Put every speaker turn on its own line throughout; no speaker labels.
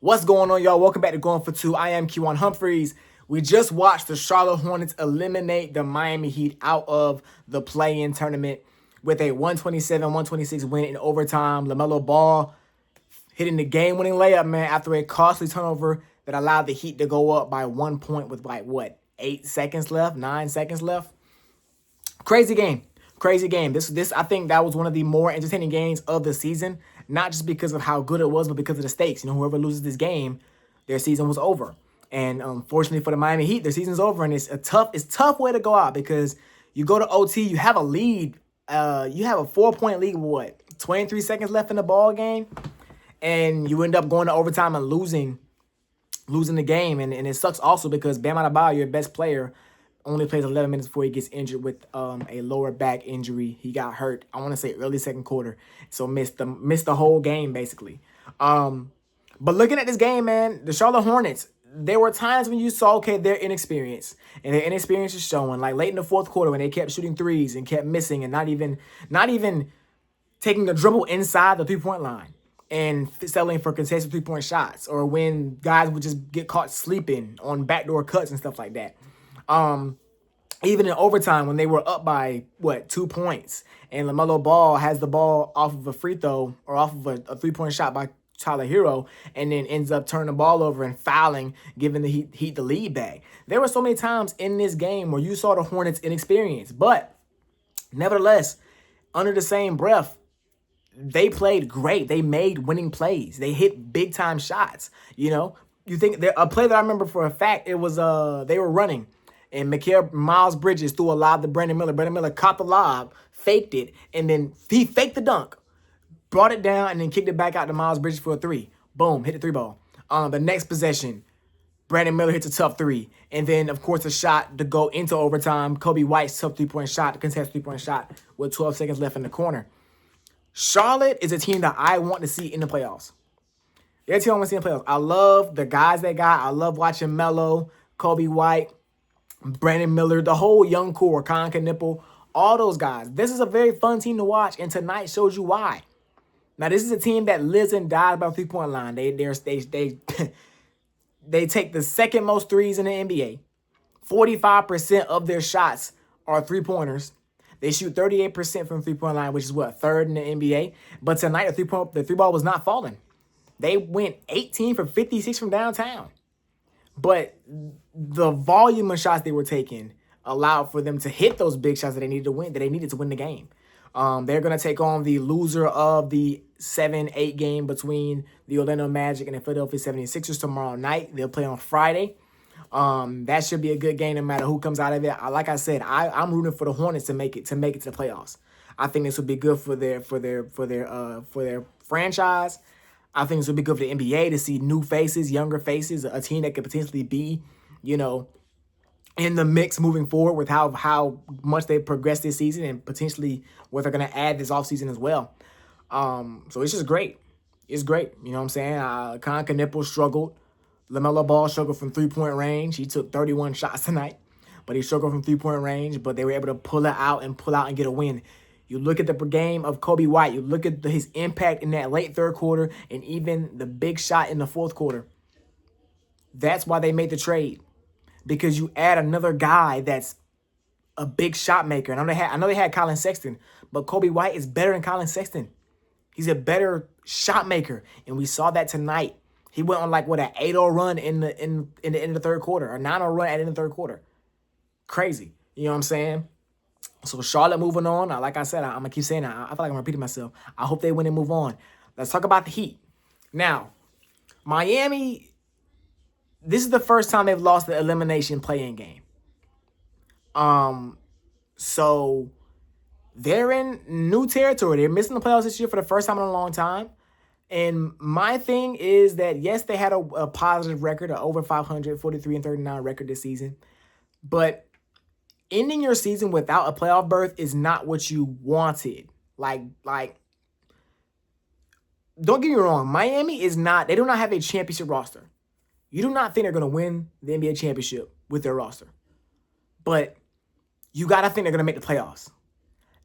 What's going on, y'all? Welcome back to Going for Two. I am Q1 Humphreys. We just watched the Charlotte Hornets eliminate the Miami Heat out of the play-in tournament with a 127-126 win in overtime. LaMelo Ball hitting the game-winning layup, man, after a costly turnover that allowed the Heat to go up by 1 point with 8 seconds left, 9 seconds left. Crazy game. Crazy game. This I think that was one of the more entertaining games of the season, not just because of how good it was, but because of the stakes. Whoever loses this game, their season was over. And unfortunately for the Miami Heat, their season's over, and it's a tough way to go out because you go to OT, you have a lead, you have a 4-point lead with 23 seconds left in the ball game, and you end up going to overtime and losing the game. And it sucks also because Bam Adebayo, your best player, only plays 11 minutes before he gets injured with a lower back injury. He got hurt, I want to say early second quarter, so missed the whole game basically. But looking at this game, man, the Charlotte Hornets, there were times when you saw, okay, they're inexperienced, and their inexperience is showing. Like late in the fourth quarter when they kept shooting threes and kept missing and not even taking the dribble inside the 3-point line and settling for contested 3-point shots, or when guys would just get caught sleeping on backdoor cuts and stuff like that. Even in overtime when they were up by 2 points and LaMelo Ball has the ball off of a free throw or off of a 3-point shot by Tyler Hero and then ends up turning the ball over and fouling, giving the Heat the lead back. There were so many times in this game where you saw the Hornets inexperienced, but nevertheless, under the same breath, they played great. They made winning plays. They hit big time shots. You think a play that I remember for a fact, it was they were running and Miles Bridges threw a lob to Brandon Miller. Brandon Miller caught the lob, faked it, and then he faked the dunk, brought it down, and then kicked it back out to Miles Bridges for a three. Boom, hit the 3-ball. The next possession, Brandon Miller hits a tough 3. And then, of course, a shot to go into overtime. Kobe White's tough 3-point shot, the contested 3-point shot with 12 seconds left in the corner. Charlotte is a team that I want to see in the playoffs. They're a team I want to see in the playoffs. I love the guys they got. I love watching Melo, Kobe White, Brandon Miller, the whole young core, Con Knipple, all those guys. This is a very fun team to watch, and tonight shows you why. Now, this is a team that lives and dies by the 3-point line. They take the second most threes in the NBA. 45% of their shots are 3-pointers. They shoot 38% from the 3-point line, which is third in the NBA. But tonight, the 3-ball was not falling. They went 18 for 56 from downtown. But the volume of shots they were taking allowed for them to hit those big shots that they needed to win, the game. They're going to take on the loser of the 7-8 game between the Orlando Magic and the Philadelphia 76ers tomorrow night. They'll play on Friday. That should be a good game no matter who comes out of it. Like I said, I'm rooting for the Hornets to make it to the playoffs. I think this would be good for their franchise. I think this would be good for the NBA to see new faces, younger faces, a team that could potentially be, in the mix moving forward with how much they progressed this season and potentially what they're going to add this offseason as well. So it's just great. It's great. You know what I'm saying? Con Knipple struggled. LaMelo Ball struggled from 3-point range. He took 31 shots tonight, but he struggled from 3-point range, but they were able to pull out and get a win. You look at the game of Kobe White. You look at his impact in that late third quarter and even the big shot in the fourth quarter. That's why they made the trade, because you add another guy that's a big shot maker. And I know they had Colin Sexton, but Kobe White is better than Colin Sexton. He's a better shot maker, and we saw that tonight. He went on an 8-0 run in the end of the third quarter, or 9-0 run at the end of the third quarter. Crazy. You know what I'm saying? So Charlotte moving on. Like I said, I'm going to keep saying that. I feel like I'm repeating myself. I hope they win and move on. Let's talk about the Heat. Now, Miami, this is the first time they've lost the elimination play-in game. So they're in new territory. They're missing the playoffs this year for the first time in a long time. And my thing is that, yes, they had a positive record, an over 500, 43-39 record this season. But ending your season without a playoff berth is not what you wanted. Don't get me wrong. Miami is not, they do not have a championship roster. You do not think they're going to win the NBA championship with their roster. But you got to think they're going to make the playoffs.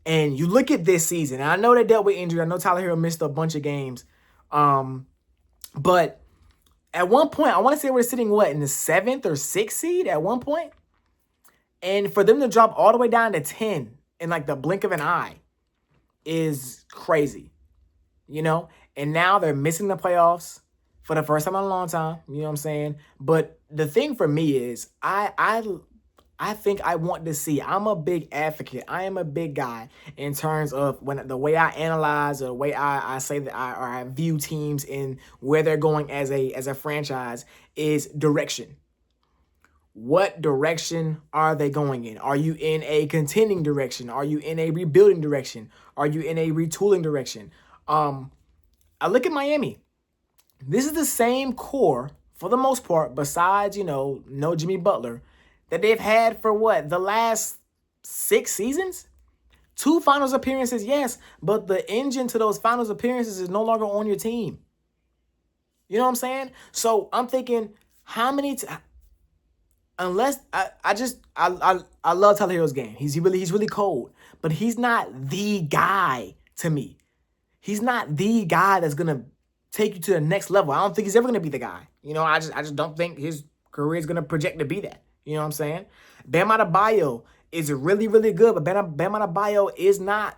And you look at this season, and I know they dealt with injury. I know Tyler Hero missed a bunch of games. But At one point, I want to say we're sitting, what, in the 7th or 6th seed at one point? And for them to drop all the way down to 10 in like the blink of an eye is crazy, you know? And now they're missing the playoffs for the first time in a long time, you know what I'm saying? But the thing for me is I think I want to see. I'm a big advocate. I am a big guy in terms of when the way I analyze or the way I say that I view teams and where they're going as a franchise is direction. What direction are they going in? Are you in a contending direction? Are you in a rebuilding direction? Are you in a retooling direction? I look at Miami. This is the same core, for the most part, besides, no Jimmy Butler, that they've had for what? The last 6 seasons? 2 finals appearances, yes, but the engine to those finals appearances is no longer on your team. You know what I'm saying? So I'm thinking, how many unless I love Tyler Hero's game. He's really cold, but he's not the guy to me. He's not the guy that's gonna take you to the next level. I don't think he's ever gonna be the guy. I just don't think his career is gonna project to be that. You know what I'm saying? Bam Adebayo is really, really good, but Bam Adebayo is not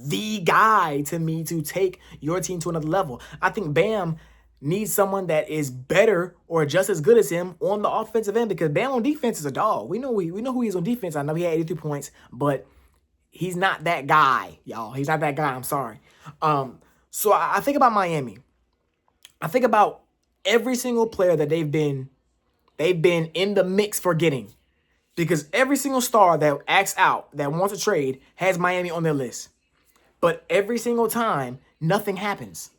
the guy to me to take your team to another level. I think Bam needs someone that is better or just as good as him on the offensive end, because Bam on defense is a dog. We know who he is on defense. I know he had 83 points, but he's not that guy, y'all. He's not that guy. I'm sorry. So I think about Miami. I think about every single player that they've been in the mix for getting, because every single star that acts out, that wants to trade, has Miami on their list. But every single time, nothing happens.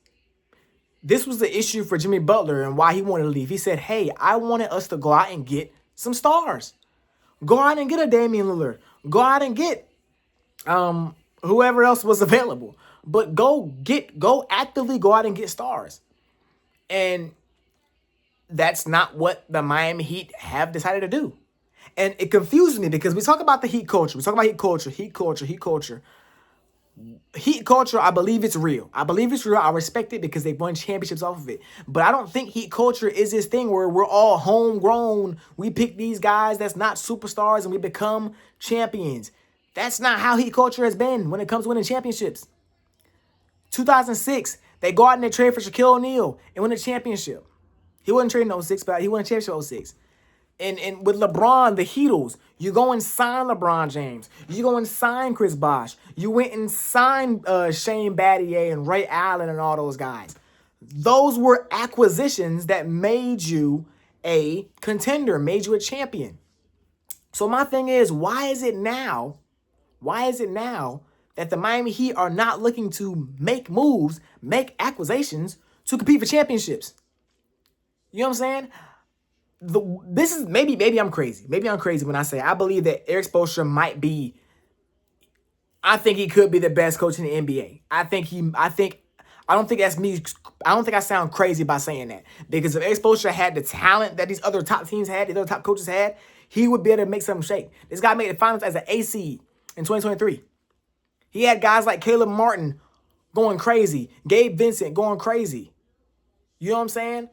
This was the issue for Jimmy Butler and why he wanted to leave. He said, hey, I wanted us to go out and get some stars. Go out and get a Damian Lillard. Go out and get whoever else was available. But go actively go out and get stars. And that's not what the Miami Heat have decided to do. And it confuses me because we talk about the Heat culture. We talk about Heat culture. Heat culture, I believe it's real. I respect it because they've won championships off of it. But I don't think Heat culture is this thing where we're all homegrown. We pick these guys that's not superstars and we become champions. That's not how Heat culture has been when it comes to winning championships. 2006, they go out and they trade for Shaquille O'Neal and win a championship. He wasn't trading in 06, but he won a championship in 06. And with LeBron, the Heatles, you go and sign LeBron James. You go and sign Chris Bosh. You went and signed Shane Battier and Ray Allen and all those guys. Those were acquisitions that made you a contender, made you a champion. So my thing is, why is it now that the Miami Heat are not looking to make moves, make acquisitions to compete for championships? You know what I'm saying? This is maybe I'm crazy. Maybe I'm crazy when I say I believe that Eric Spoelstra might be. I think he could be the best coach in the NBA. I don't think that's me. I don't think I sound crazy by saying that, because if Eric Spoelstra had the talent that these other top teams had, these other top coaches had, he would be able to make something shake. This guy made the finals as an A seed in 2023. He had guys like Caleb Martin going crazy, Gabe Vincent going crazy. You know what I'm saying?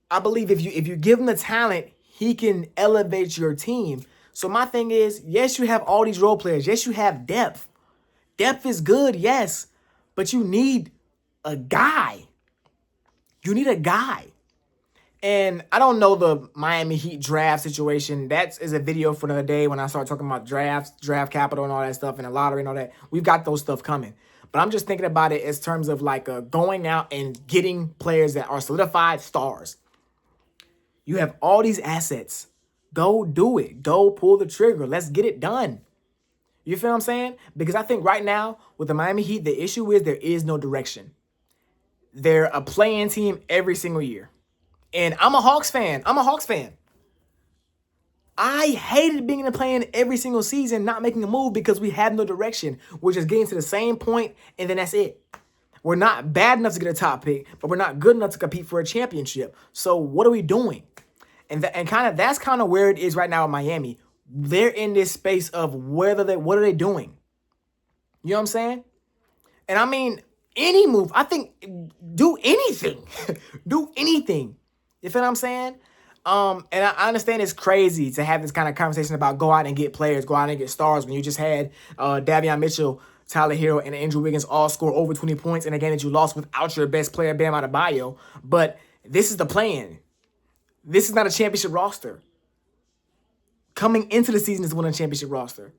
I believe if you give him the talent, he can elevate your team. So my thing is, yes, you have all these role players. Yes, you have depth. Depth is good, yes. But you need a guy. You need a guy. And I don't know the Miami Heat draft situation. That is a video for another day when I start talking about drafts, draft capital and all that stuff, and the lottery and all that. We've got those stuff coming. But I'm just thinking about it as terms of like going out and getting players that are solidified stars. You have all these assets. Go do it. Go pull the trigger. Let's get it done. You feel what I'm saying? Because I think right now with the Miami Heat, the issue is there is no direction. They're a play-in team every single year. And I'm a Hawks fan. I hated being in the play-in every single season, not making a move because we have no direction. We're just getting to the same point, and then that's it. We're not bad enough to get a top pick, but we're not good enough to compete for a championship. So what are we doing? And that's kind of where it is right now in Miami. They're in this space of what are they doing? You know what I'm saying? And I mean, any move. I think do anything. Do anything. You feel what I'm saying? And I understand it's crazy to have this kind of conversation about go out and get players, go out and get stars when you just had Davion Mitchell, Tyler Hero, and Andrew Wiggins all score over 20 points in a game that you lost without your best player, Bam Adebayo. But this is the plan. This is not a championship roster. Coming into the season is winning a championship roster.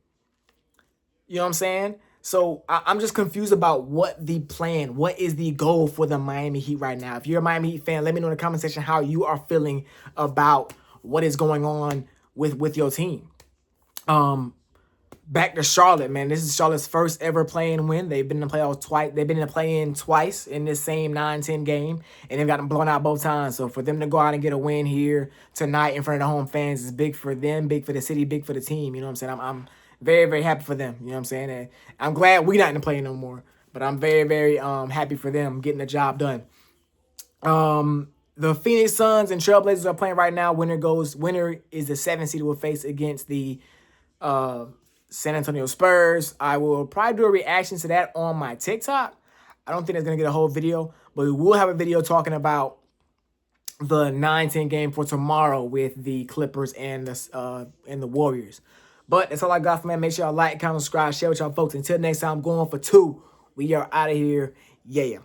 You know what I'm saying? So I'm just confused about what the plan, what is the goal for the Miami Heat right now. If you're a Miami Heat fan, let me know in the comment section how you are feeling about what is going on with your team. Back to Charlotte, man. This is Charlotte's first ever play-in win. They've been in the playoffs twice. They've been in the play-in twice in this same 9-10 game, and they've gotten blown out both times. So for them to go out and get a win here tonight in front of the home fans is big for them, big for the city, big for the team. You know what I'm saying? I'm very, very happy for them. You know what I'm saying? And I'm glad we're not in the play no more. But I'm very, very happy for them getting the job done. The Phoenix Suns and Trailblazers are playing right now. Winner is the 7th seed will face against the San Antonio Spurs. I will probably do a reaction to that on my TikTok. I don't think it's going to get a whole video, but we will have a video talking about the 9-10 game for tomorrow with the Clippers and the Warriors. But that's all I got for man. Make sure y'all like, comment, subscribe, share with y'all folks. Until next time, I'm going for 2. We are out of here. Yeah.